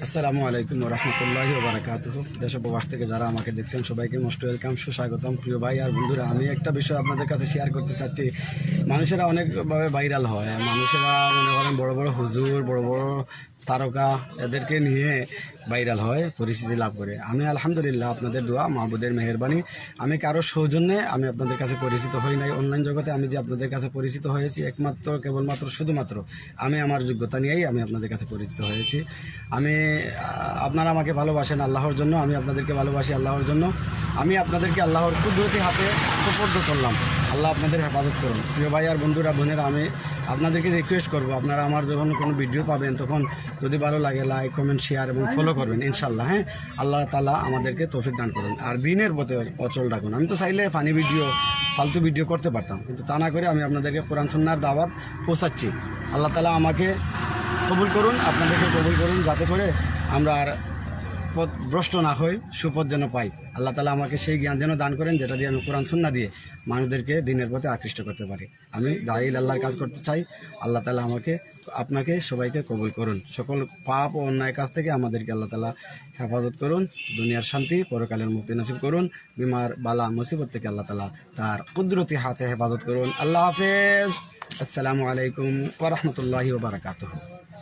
আসসালামু আলাইকুম রহমতুল্লাহি ওয়া বারাকাতুহু। দেশ ও প্রবাস থেকে যারা আমাকে দেখছেন সবাইকে মোস্ট ওয়েলকাম, সুস্বাগতম। প্রিয় ভাই আর বন্ধুরা, আমি একটা বিষয় আপনাদের কাছে শেয়ার করতে চাচ্ছি। মানুষেরা অনেকভাবে ভাইরাল হয়, মানুষেরা মনে করেন বড় বড় হুজুর, বড় বড় তারকা, এদেরকে নিয়ে ভাইরাল হয়, পরিচিতি লাভ করে। আমি আলহামদুলিল্লাহ আপনাদের দোয়া, মাহবুদের মেহেরবানি, আমি কারো সৌজন্যে আমি আপনাদের কাছে পরিচিত হই নাই। অনলাইন জগতে আমি যে আপনাদের কাছে পরিচিত হয়েছি একমাত্র কেবলমাত্র শুধুমাত্র আমি আমার যোগ্যতা নিয়েই আমি আপনাদের কাছে পরিচিত হয়েছি। আমি আপনারা আমাকে ভালোবাসেন আল্লাহর জন্য, আমি আপনাদেরকে ভালোবাসি আল্লাহর জন্য। আমি আপনাদেরকে আল্লাহর কুদরতি হাতে সুপর্দ করলাম। আল্লাহ আপনাদের হেফাজত করুন। প্রিয় ভাই আর বন্ধুরা, বোনেরা, আমি আপনাদেরকে রিকোয়েস্ট করবো, আপনারা আমার যখন কোনো ভিডিও পাবেন তখন যদি ভালো লাগে লাইক, কমেন্ট, শেয়ার এবং ফলো করবেন ইনশাল্লাহ। হ্যাঁ, আল্লাহ তাআলা আমাদেরকে তৌফিক দান করুন আর দিনের পথে অচল রাখুন। আমি তো চাইলে ফানি ভিডিও, ফালতু ভিডিও করতে পারতাম, কিন্তু তা না করে আমি আপনাদেরকে কোরআন সুন্নাহর দাওয়াত পৌঁছাচ্ছি। আল্লাহ তাআলা আমাকে কবুল করুন, আপনাদেরকে কবুল করুন, যাতে করে আমরা আর পথ ভ্রষ্ট না হই, সুপথ যেন পাই। আল্লাহ তাআলা আমাকে সেই জ্ঞান যেন দান করেন, যেটা দিয়ে আমি কোরআন সুন্নাহ দিয়ে মানুষদেরকে দিনের পথে আকৃষ্ট করতে পারি। আমি দায়ীল আল্লাহর কাজ করতে চাই। আল্লাহ তাআলা আমাকে, আপনাকে, সবাইকে কবুল করুন। সকল পাপ ও অন্যায় কাজ থেকে আমাদেরকে আল্লাহ তাআলা হেফাজত করুন। দুনিয়ার শান্তি, পরকালের মুক্তি নসিব করুন। বিমার বালা মুসিবত থেকে আল্লাহ তাআলা তার কুদরতি হাতে হেফাজত করুন। আল্লাহ হাফেজ। আসসালামু আলাইকুম ওয়া রাহমাতুল্লাহি ওয়া বারাকাতুহু।